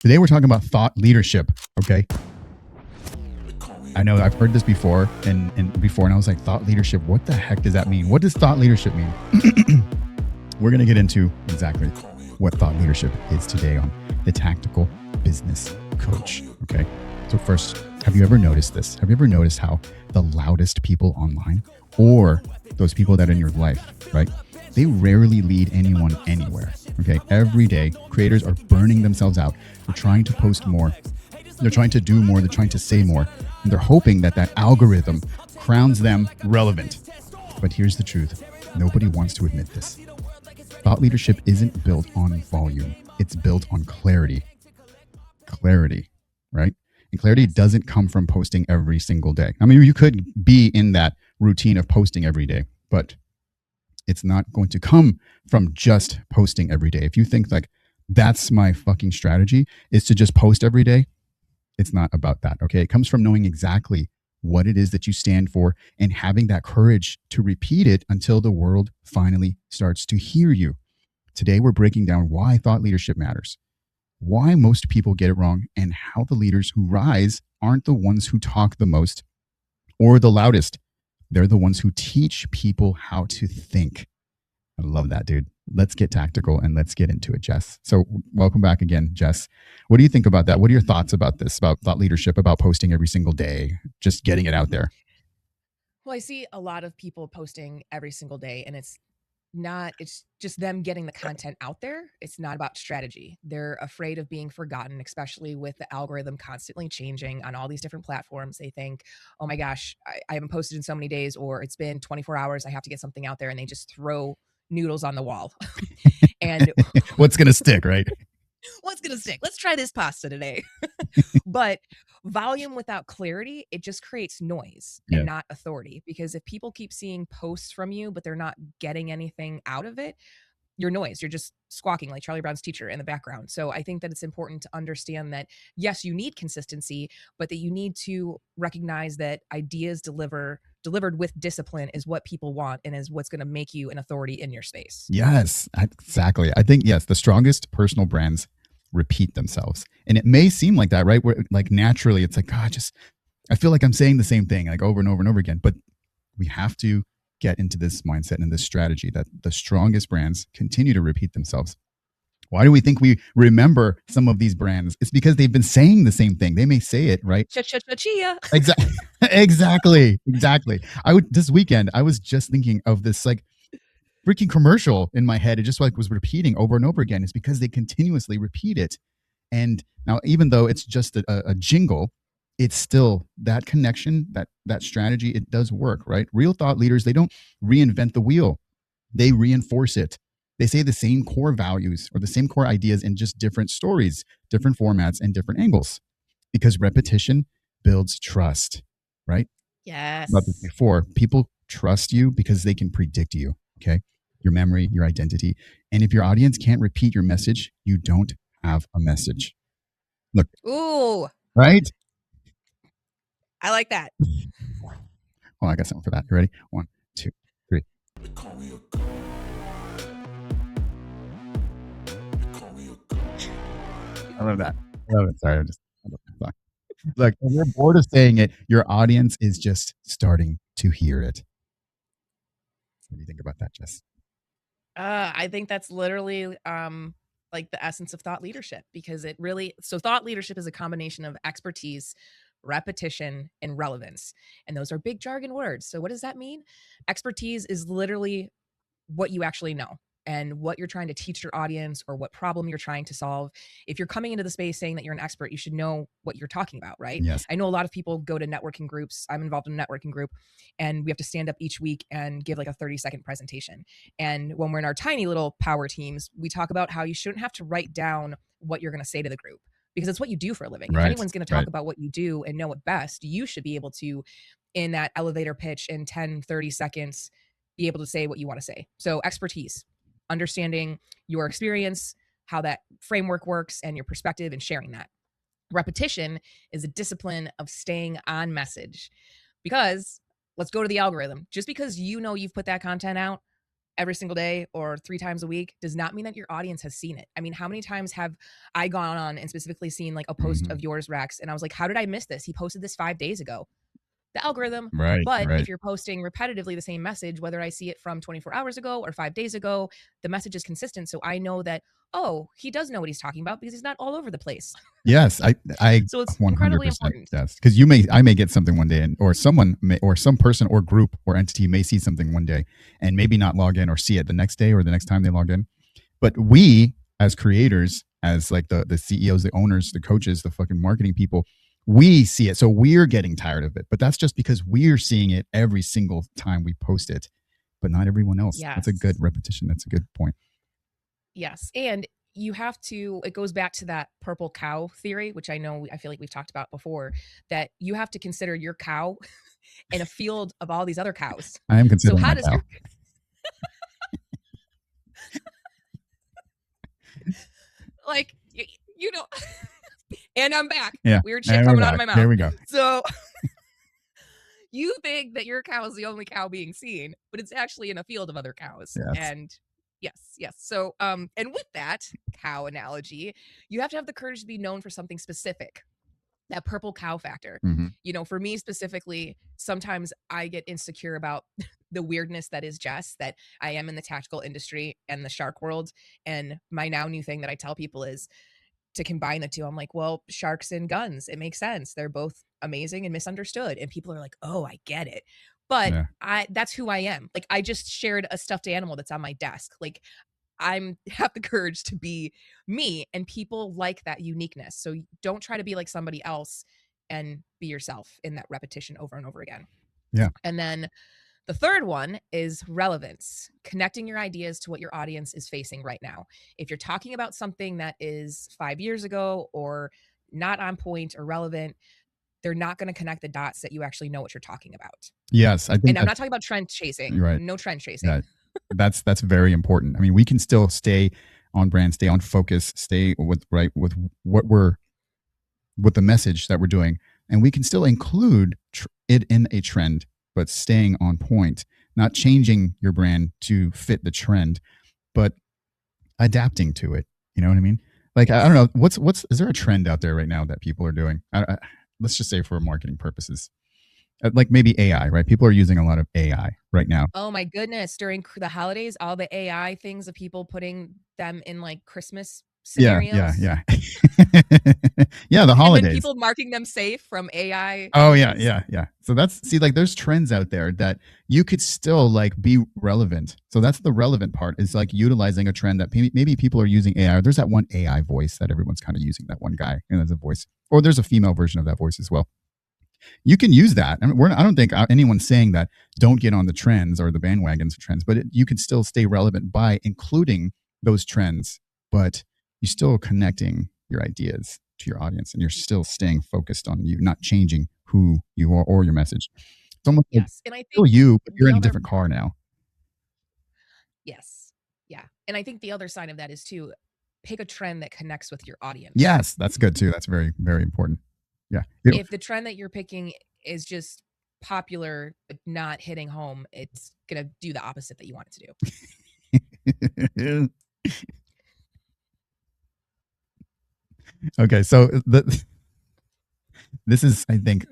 Today we're talking about thought leadership. Okay. I know I've heard this before and I was like, thought leadership, what the heck does that mean? What does thought leadership mean? We're going to get into exactly what thought leadership is today on the Tactical Business Coach. Okay. So first, have you ever noticed this? Have you ever noticed how the loudest people online, or those people that are in your life, right? They rarely lead anyone anywhere. Okay. Every day, creators are burning themselves out. They're trying to post more. They're trying to do more. They're trying to say more. And they're hoping that algorithm crowns them relevant. But here's the truth. Nobody wants to admit this. Thought leadership isn't built on volume. It's built on clarity. Clarity, right? And clarity doesn't come from posting every single day. I mean, you could be in that routine of posting every day, but it's not going to come from just posting every day. If you think like, that's my fucking strategy, is to just post every day, it's not about that, okay? It comes from knowing exactly what it is that you stand for and having that courage to repeat it until the world finally starts to hear you. Today, we're breaking down why thought leadership matters, why most people get it wrong, and how the leaders who rise aren't the ones who talk the most or the loudest. They're the ones who teach people how to think. I love that, dude. Let's get tactical and let's get into it, Jess. So welcome back again, Jess. What do you think about that? What are your thoughts about this, about thought leadership, about posting every single day, just getting it out there? Well, I see a lot of people posting every single day, and it's just them getting the content out there. It's not about strategy. They're afraid of being forgotten, especially with the algorithm constantly changing on all these different platforms. They think, oh my gosh, I haven't posted in so many days, or it's been 24 hours. I have to get something out there. And they just throw noodles on the wall. And What's going to stick, right? what's going to stick? Let's try this pasta today. But volume without clarity, it just creates noise and not authority. Because if people keep seeing posts from you, but they're not getting anything out of it, you're noise. You're just squawking like Charlie Brown's teacher in the background. So I think that it's important to understand that, yes, you need consistency, but that you need to recognize that ideas delivered with discipline is what people want and is what's going to make you an authority in your space. Yes, exactly. I think, yes, the strongest personal brands repeat themselves. And it may seem like that, right? Where like naturally it's like, God, I feel like I'm saying the same thing like over and over and over again. But we have to get into this mindset and this strategy that the strongest brands continue to repeat themselves. Why do we think we remember some of these brands? It's because they've been saying the same thing. They may say it, right? Cha-cha-cha-chia. Exactly. This weekend, I was just thinking of this like freaking commercial in my head. It just like was repeating over and over again. It's because they continuously repeat it. And now, even though it's just a jingle, it's still that connection, that strategy, it does work, right? Real thought leaders, they don't reinvent the wheel. They reinforce it. They say the same core values or the same core ideas in just different stories, different formats, and different angles. Because repetition builds trust, right? Yes. About this before, people trust you because they can predict you, okay? Your memory, your identity. And if your audience can't repeat your message, you don't have a message. Look. Ooh. Right? I like that. Oh, I got something for that. You ready? 1, 2, 3. I love that. I love it. Sorry, look, when you're bored of saying it, your audience is just starting to hear it. What do you think about that, Jess? I think that's literally like the essence of thought leadership, because thought leadership is a combination of expertise, repetition, and relevance. And those are big jargon words. So what does that mean? Expertise is literally what you actually know and what you're trying to teach your audience or what problem you're trying to solve. If you're coming into the space saying that you're an expert, you should know what you're talking about, right? Yes. I know a lot of people go to networking groups. I'm involved in a networking group, and we have to stand up each week and give like a 30-second presentation. And when we're in our tiny little power teams, we talk about how you shouldn't have to write down what you're going to say to the group, because it's what you do for a living. Right. If anyone's going to talk about what you do and know it best, you should be able to, in that elevator pitch in 10, 30 seconds, be able to say what you want to say. So expertise, understanding your experience, how that framework works, and your perspective, and sharing that. Repetition is a discipline of staying on message, because let's go to the algorithm. Just because you know you've put that content out every single day or 3 times a week does not mean that your audience has seen it. I mean, how many times have I gone on and specifically seen like a post of yours, Rex, and I was like, how did I miss this? He posted this 5 days ago. The algorithm. Right. But Right. if you're posting repetitively the same message, whether I see it from 24 hours ago or 5 days ago, the message is consistent. So I know that, oh, he does know what he's talking about because he's not all over the place. Yes, I So it's 100% incredibly important. yes, because I may get something one day, and or someone may, or some person or group or entity may see something one day, and maybe not log in or see it the next day or the next time they log in. But we, as creators, as like the CEOs, the owners, the coaches, the fucking marketing people, we see it, so we're getting tired of it. But that's just because we're seeing it every single time we post it, but not everyone else. Yes. That's a good repetition. That's a good point. Yes, and you have to, it goes back to that purple cow theory, which I feel like we've talked about before, that you have to consider your cow in a field of all these other cows. I am considering so how my does cow. like and I'm back. Yeah, Weird shit coming out of my mouth. There we go. So you think that your cow is the only cow being seen, but it's actually in a field of other cows. Yes. And yes. So, and with that cow analogy, you have to have the courage to be known for something specific. That purple cow factor. For me specifically, sometimes I get insecure about the weirdness that is Jess, that I am in the tactical industry and the shark world. And my now new thing that I tell people is to combine the two. I'm like, well, sharks and guns, it makes sense. They're both amazing and misunderstood. And people are like, oh, I get it. But that's who I am. Like, I just shared a stuffed animal that's on my desk. Like, I have the courage to be me, and people like that uniqueness. So don't try to be like somebody else, and be yourself in that repetition over and over again. Yeah. And then the third one is relevance, connecting your ideas to what your audience is facing right now. If you're talking about something that is 5 years ago or not on point or relevant, they're not going to connect the dots that you actually know what you're talking about. Yes, I think. And I'm not talking about trend chasing. Right. No trend chasing. Yeah, that's very important. I mean, we can still stay on brand, stay on focus, stay with with the message that we're doing, and we can still include it in a trend, but staying on point, not changing your brand to fit the trend, but adapting to it. You know what I mean? Like, I don't know, what's is there a trend out there right now that people are doing? Let's just say for marketing purposes, like maybe AI, right? People are using a lot of AI right now. Oh my goodness. During the holidays, all the AI things of people putting them in like Christmas scenarios. Yeah. Yeah, the holidays. And people marking them safe from AI. Oh yeah. So like there's trends out there that you could still like be relevant. So that's the relevant part, is like utilizing a trend that maybe people are using AI. There's that one AI voice that everyone's kind of using, that one guy, and there's a voice, or there's a female version of that voice as well. You can use that. I mean, I don't think anyone's saying that don't get on the trends or the bandwagons of trends, but you can still stay relevant by including those trends, but you're still connecting your ideas to your audience, and you're still staying focused on you, not changing who you are or your message. It's almost like and I think still you, but you're in a different car now. Yes. Yeah. And I think the other side of that is to pick a trend that connects with your audience. Yes, that's good too. That's very, very important. Yeah. If the trend that you're picking is just popular but not hitting home, it's going to do the opposite that you want it to do. Okay, so this is, I think,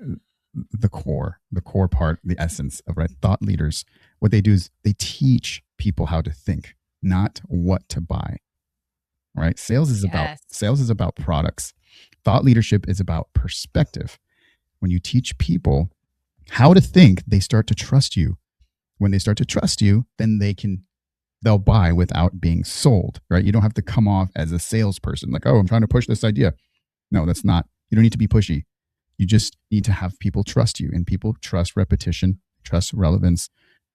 the core part, the essence of thought leaders. What they do is they teach people how to think, not what to buy. Right? Sales is about products. Thought leadership is about perspective. When you teach people how to think, they start to trust you. When they start to trust you, then they'll buy without being sold, right? You don't have to come off as a salesperson, like, oh, I'm trying to push this idea. No, that's not. You don't need to be pushy. You just need to have people trust you, and people trust repetition, trust relevance.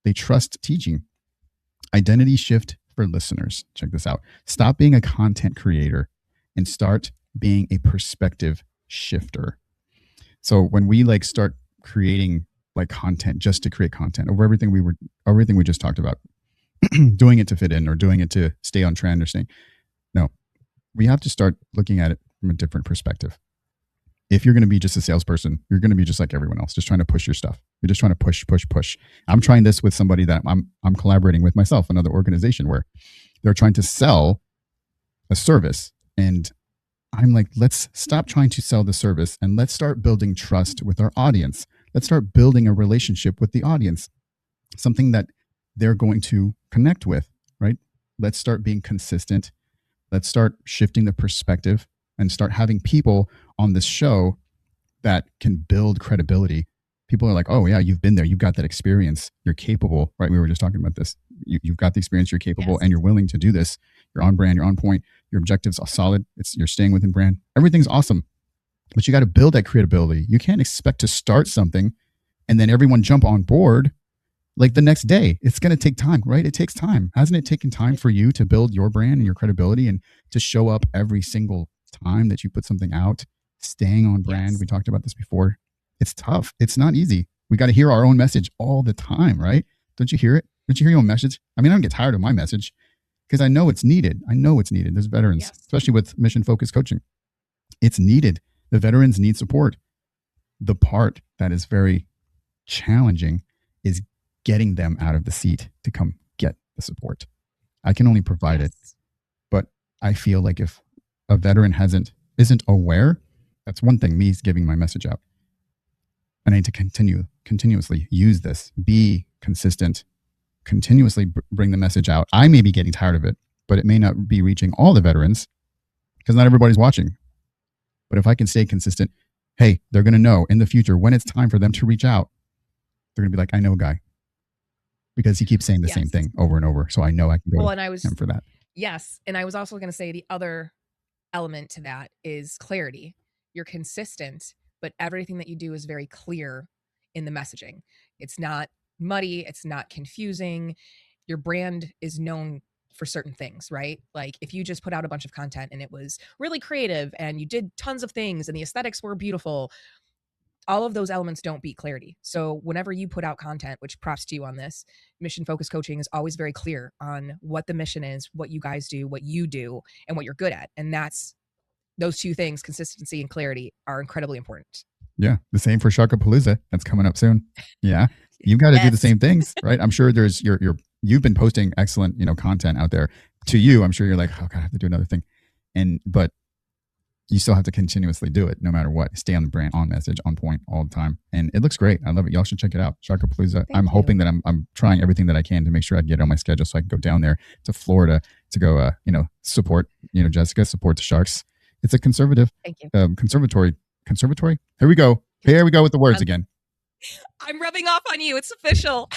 They trust teaching. Identity shift for listeners. Check this out. Stop being a content creator and start being a perspective shifter. So when we start creating content just to create content over everything we just talked about, doing it to fit in or doing it to stay on trend or saying, no, we have to start looking at it from a different perspective. If you're going to be just a salesperson, you're going to be just like everyone else, just trying to push your stuff. You're just trying to push, push, push. I'm trying this with somebody that I'm collaborating with myself, another organization where they're trying to sell a service. And I'm like, let's stop trying to sell the service and let's start building trust with our audience. Let's start building a relationship with the audience, something that they're going to connect with, right? Let's start being consistent. Let's start shifting the perspective and start having people on this show that can build credibility. People are like, oh yeah, you've been there. You've got that experience. You're capable, right? We were just talking about this. You've got the experience. You're capable, yes, and you're willing to do this. You're on brand. You're on point. Your objectives are solid. You're staying within brand. Everything's awesome, but you got to build that credibility. You can't expect to start something and then everyone jump on board like the next day. It's going to take time, right? It takes time. Hasn't it taken time for you to build your brand and your credibility and to show up every single time that you put something out, staying on brand? Yes. We talked about this before. It's tough. It's not easy. We got to hear our own message all the time, right? Don't you hear it? Don't you hear your own message? I mean, I don't get tired of my message because I know it's needed. I know it's needed. There's veterans, yes, especially with mission-focused coaching. It's needed. The veterans need support. The part that is very challenging is getting them out of the seat to come get the support. I can only provide it, but I feel like if a veteran isn't aware, that's one thing, me giving my message out. I need to continuously use this, be consistent, continuously bring the message out. I may be getting tired of it, but it may not be reaching all the veterans because not everybody's watching. But if I can stay consistent, hey, they're going to know in the future when it's time for them to reach out. They're going to be like, I know a guy because he keeps saying the same thing over and over. So I know I can go to him for that. Yes. And I was also going to say the other element to that is clarity. You're consistent, but everything that you do is very clear in the messaging. It's not muddy. It's not confusing. Your brand is known for certain things, right? Like if you just put out a bunch of content and it was really creative and you did tons of things and the aesthetics were beautiful, all of those elements don't beat clarity. So whenever you put out content, which props to you on this, mission focused coaching is always very clear on what the mission is, what you guys do, what you do, and what you're good at. And those two things, consistency and clarity, are incredibly important. Yeah. The same for Sharkapalooza. That's coming up soon. Yeah. You've got to do the same things, right? I'm sure there's you've been posting excellent, content out there. To you, I'm sure you're like, oh God, I have to do another thing. But you still have to continuously do it no matter what. Stay on the brand, on message, on point all the time. And it looks great. I love it. Y'all should check it out. Sharkapalooza. I'm hoping that I'm trying everything that I can to make sure I get it on my schedule so I can go down there to Florida to go, support, Jessica, support the Sharks. It's a conservative, conservatory. Here we go. Here we go with the words again. I'm rubbing off on you. It's official.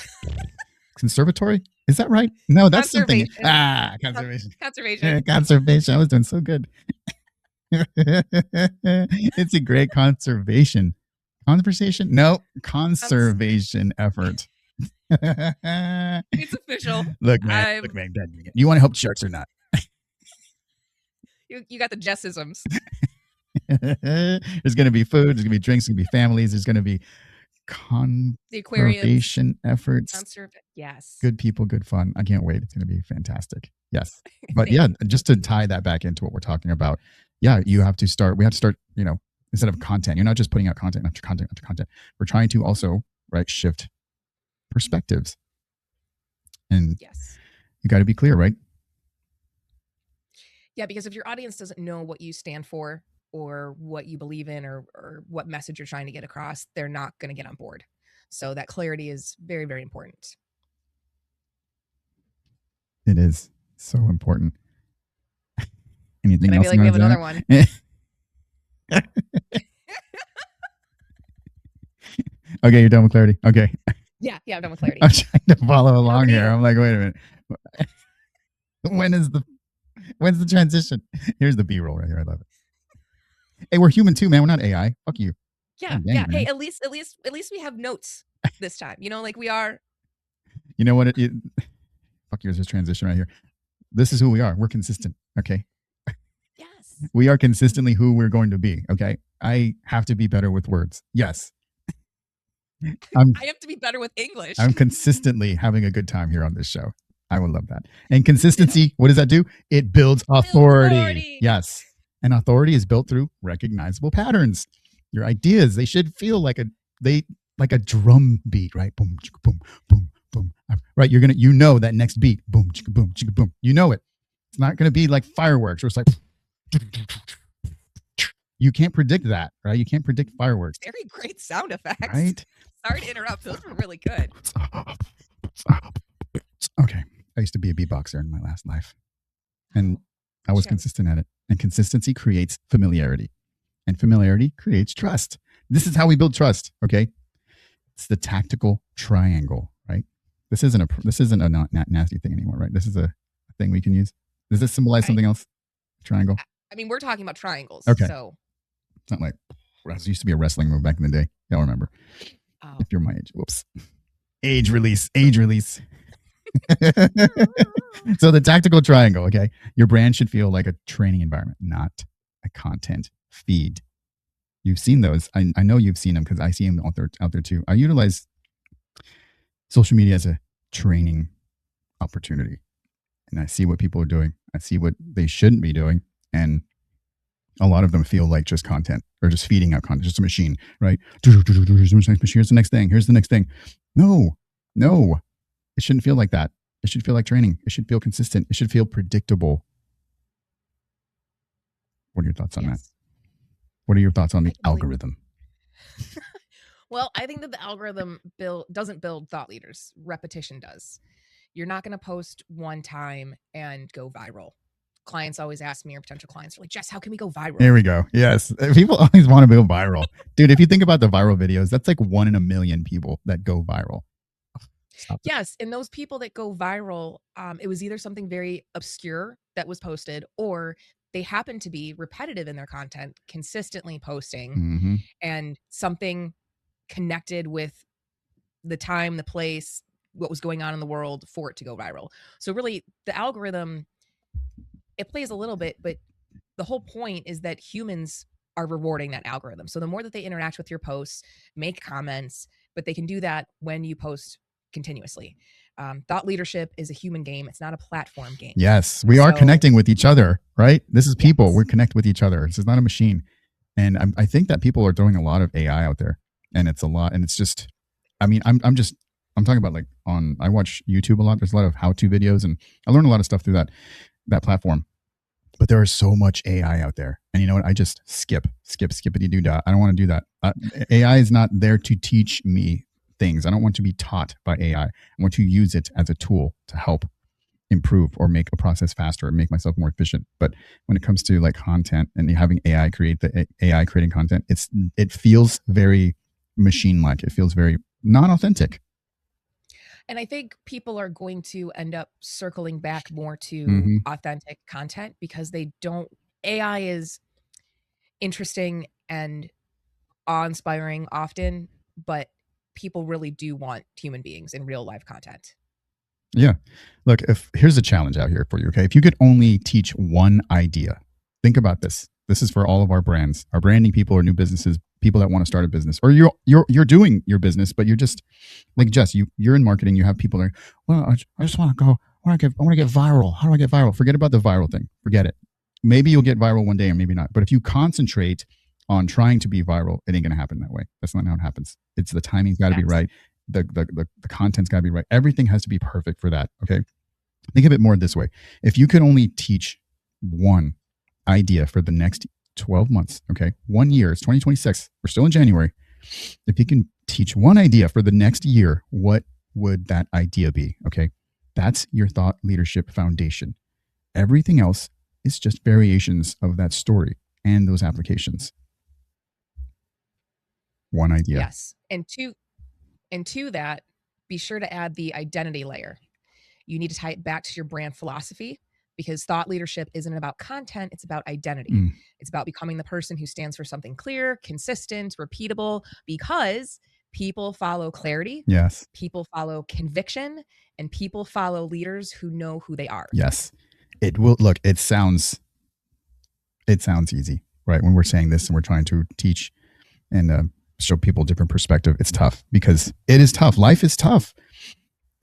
Conservatory? Is that right? No, that's something. Conservation. Conservation. Conservation. I was doing so good. It's a great conservation. Conversation? No, conservation effort. It's official. Look, man. You want to help sharks or not? You got the Jessisms. There's going to be food. There's going to be drinks. There's going to be families. There's going to be conservation efforts. Yes. Good people, good fun. I can't wait. It's going to be fantastic. Yes. But yeah, just to tie that back into what we're talking about. Yeah, we have to start, instead of content, you're not just putting out content after content after content. We're trying to also, shift perspectives. And you got to be clear, right? Yeah, because if your audience doesn't know what you stand for or what you believe in or what message you're trying to get across, they're not going to get on board. So that clarity is very, very important. It is so important. Anything else? I feel like we have another one. Okay, you're done with clarity. Okay. Yeah, I'm done with clarity. I'm trying to follow along here. I'm like, wait a minute. When's the transition? Here's the B-roll right here. I love it. Hey, we're human too, man. We're not AI. Fuck you. Yeah, yeah. Hey, at least we have notes this time. Like we are. You know what? Fuck you. There's this transition right here. This is who we are. We're consistent. Okay. Yes. We are consistently who we're going to be. Okay. I have to be better with words. Yes. I have to be better with English. I'm consistently having a good time here on this show. I would love that. And consistency, what does that do? It builds authority. Yes. And authority is built through recognizable patterns. Your ideas, they should feel like they like a drum beat, right? Boom, chicka, boom, boom, boom. Right? You're gonna, you know, that next beat, boom, chicka, boom, chicka, boom. You know it. It's not gonna be like fireworks, or it's like you can't predict that, right? You can't predict fireworks. Very great sound effects. Right? Sorry to interrupt. Those were really good. Okay. I used to be a beatboxer in my last life. And I was consistent at it. And consistency creates familiarity. And familiarity creates trust. This is how we build trust. Okay. It's the tactical triangle, right? This isn't a not nasty thing anymore, right? This is a thing we can use. Does this symbolize something else? Triangle? I mean, we're talking about triangles. Okay. So it's not like, it used to be a wrestling move back in the day. Y'all remember. Oh. If you're my age. Whoops. Age release. So the tactical triangle, okay? Your brand should feel like a training environment, not a content feed. You've seen those. I know you've seen them because I see them out there too. I utilize social media as a training opportunity. And I see what people are doing. I see what they shouldn't be doing. And a lot of them feel like just content or just feeding out content, just a machine, right? Here's the next thing. Here's the next thing. No. It shouldn't feel like that. It should feel like training. It should feel consistent. It should feel predictable. What are your thoughts on that? What are your thoughts on the algorithm? Well, I think that the algorithm doesn't build thought leaders. Repetition does. You're not going to post one time and go viral. Clients always ask me, or potential clients are like, Jess, how can we go viral? Here we go. Yes. People always want to go viral. Dude, if you think about the viral videos, that's like 1 in a million people that go viral. Yes. And those people that go viral, it was either something very obscure that was posted, or they happen to be repetitive in their content, consistently posting, and something connected with the time, the place, what was going on in the world for it to go viral. So really the algorithm, it plays a little bit, but the whole point is that humans are rewarding that algorithm. So the more that they interact with your posts, make comments, but they can do that when you post continuously. Thought leadership is a human game. It's not a platform game. Yes, we are connecting with each other, right? This is people. Yes. We're connected with each other. This is not a machine. And I think that people are doing a lot of AI out there, and it's a lot. And it's just, I mean, I'm talking about like I watch YouTube a lot. There's a lot of how-to videos, and I learn a lot of stuff through that platform. But there is so much AI out there. And you know what? I just skippity-doo-dah. I don't want to do that. AI is not there to teach me things. I don't want to be taught by AI. I want to use it as a tool to help improve or make a process faster and make myself more efficient. But when it comes to like content and having AI create the AI creating content, it feels very machine-like. It feels very non-authentic. And I think people are going to end up circling back more to authentic content because AI is interesting and awe-inspiring often, but people really do want human beings in real life content. Yeah. Look, here's a challenge out here for you. Okay. If you could only teach one idea, think about this. This is for all of our brands, our branding people, or new businesses, people that want to start a business, or you're doing your business, but you're just like Jess, you're in marketing. You have people like, well, I just want to go, I want to get viral. How do I get viral? Forget about the viral thing. Forget it. Maybe you'll get viral one day or maybe not. But if you concentrate on trying to be viral, it ain't going to happen that way. That's not how it happens. It's the timing's got to be right. The content's got to be right. Everything has to be perfect for that. Okay. Think of it more this way. If you could only teach one idea for the next 12 months, okay, 1 year, it's 2026. We're still in January. If you can teach one idea for the next year, what would that idea be? Okay. That's your thought leadership foundation. Everything else is just variations of that story and those applications. One idea. Yes. And to that, be sure to add the identity layer. You need to tie it back to your brand philosophy, because thought leadership isn't about content. It's about identity. It's about becoming the person who stands for something clear, consistent, repeatable, because people follow clarity. Yes. People follow conviction, and people follow leaders who know who they are. Yes. It will look, it sounds easy, right? When we're saying this and we're trying to teach and show people a different perspective, it's tough, because it is tough. Life is tough.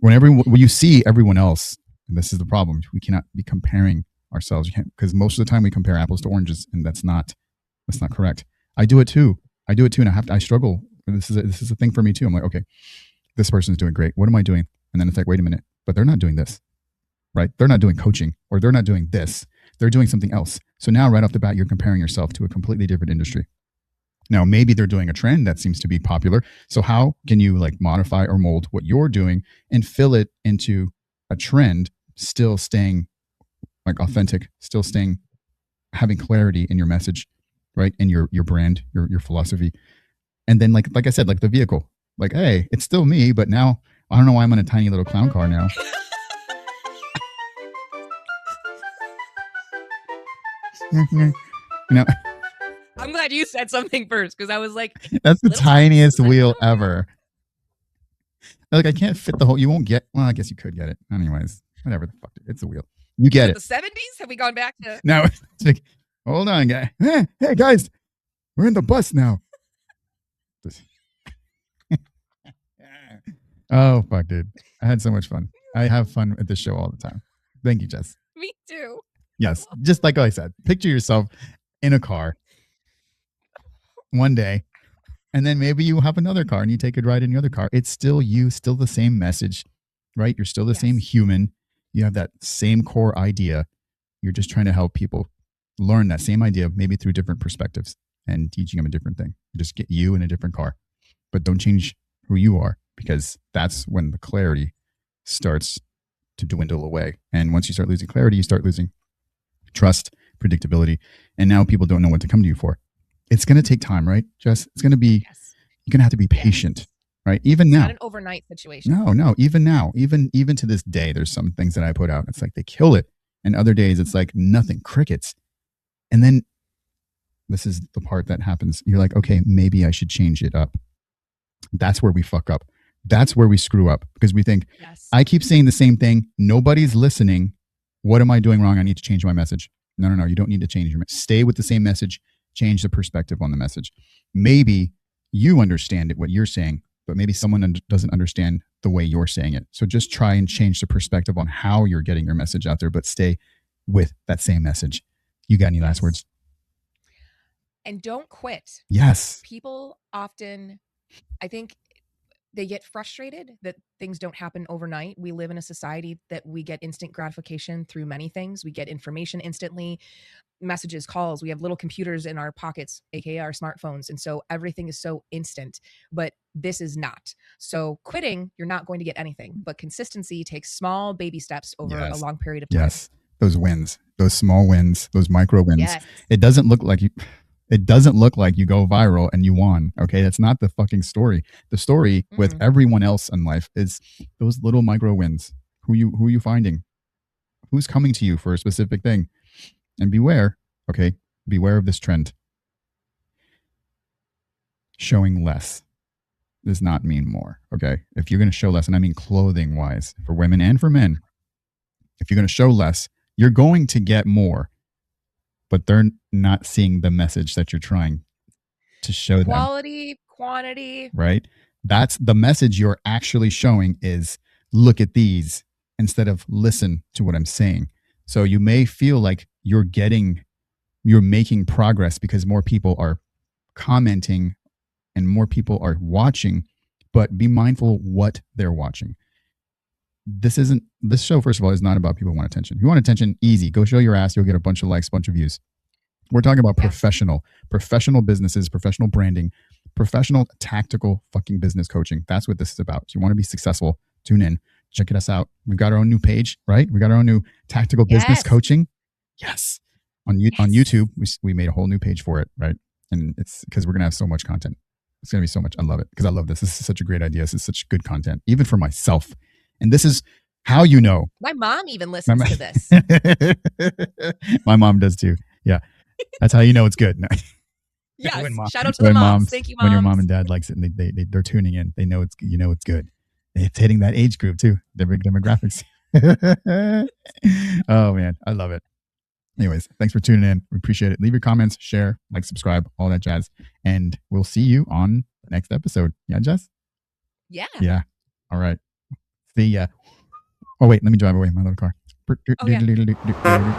When you see everyone else, and this is the problem, we cannot be comparing ourselves, because most of the time we compare apples to oranges, and that's not correct. I do it too, and I struggle this is a thing for me too. I'm like, okay, this person's doing great. What am I doing? And then it's like, wait a minute, but they're not doing this, right? They're not doing coaching, or they're not doing this. They're doing something else. So now right off the bat, you're comparing yourself to a completely different industry. Now, maybe they're doing a trend that seems to be popular. So how can you like modify or mold what you're doing and fill it into a trend, still staying like authentic, still staying, having clarity in your message, right? And your brand, your philosophy. And then like I said, like the vehicle, like, hey, it's still me, but now I don't know why I'm in a tiny little clown car now. You know, I'm glad you said something first, because I was like, that's the tiniest wheel ever. Like I can't fit the whole. You won't get. Well, I guess you could get it. Anyways, whatever the fuck. It's a wheel. You get it. The 70s? Have we gone back to? No. It's like, hold on, guy. Hey, guys, we're in the bus now. Oh fuck, dude! I had so much fun. I have fun at this show all the time. Thank you, Jess. Me too. Yes, just like I said, picture yourself in a car one day, and then maybe you have another car and you take a ride in the other car. It's still you, still the same message, right? You're still the same human. You have that same core idea. You're just trying to help people learn that same idea, maybe through different perspectives and teaching them a different thing. Just get you in a different car, but don't change who you are, because that's when the clarity starts to dwindle away. And once you start losing clarity, you start losing trust, predictability, and now people don't know what to come to you for. It's going to take time, right, Jess? It's going to be, you're going to have to be patient, right? Even now. Not an overnight situation. No, even now, even to this day, there's some things that I put out. It's like they kill it. And other days it's like nothing, crickets. And then this is the part that happens. You're like, okay, maybe I should change it up. That's where we fuck up. That's where we screw up, because we think, I keep saying the same thing. Nobody's listening. What am I doing wrong? I need to change my message. No. You don't need to change your message. Stay with the same message. Change the perspective on the message. Maybe you understand it, what you're saying, but maybe someone doesn't understand the way you're saying it. So just try and change the perspective on how you're getting your message out there, but stay with that same message. You got any last words? And don't quit. Yes. People often, I think, they get frustrated that things don't happen overnight. We live in a society that we get instant gratification through many things. We get information instantly, messages, calls. We have little computers in our pockets, aka our smartphones. And so everything is so instant, but this is not. So quitting, you're not going to get anything, but consistency takes small baby steps over a long period of time. Yes. Those wins, those small wins, those micro wins. Yes. It doesn't look like you go viral and you won. Okay. That's not the fucking story. The story with everyone else in life is those little micro wins. Who you finding? Who's coming to you for a specific thing? And beware, okay, beware of this trend. Showing less does not mean more, okay? If you're going to show less, and I mean clothing wise, for women and for men, if you're going to show less, you're going to get more, but they're not seeing the message that you're trying to show them. Quality, quantity. Right? That's the message you're actually showing, is look at these instead of listen to what I'm saying. So you may feel like you're making progress because more people are commenting and more people are watching, but be mindful what they're watching. This show, first of all, is not about people who want attention. If you want attention, easy. Go show your ass. You'll get a bunch of likes, a bunch of views. We're talking about professional businesses, professional branding, professional tactical fucking business coaching. That's what this is about. So you want to be successful, tune in, check us out. We've got our own new page, right? We got our own new tactical business coaching. Yes. On YouTube, we made a whole new page for it, right? And it's because we're going to have so much content. It's going to be so much. I love it because I love this. This is such a great idea. This is such good content, even for myself. And this is how you know. My mom even listens to this. My mom does too. Yeah. That's how you know it's good. Yes. Shout out to the moms. Thank you, moms. When your mom and dad likes it and they're tuning in, they know it's good. It's hitting that age group too. Demographics. Oh man, I love it. Anyways, thanks for tuning in. We appreciate it. Leave your comments, share, like, subscribe, all that jazz. And we'll see you on the next episode. Yeah, Jess? Yeah. Yeah. All right. See ya. Oh, wait, let me drive away my little car. Oh, yeah.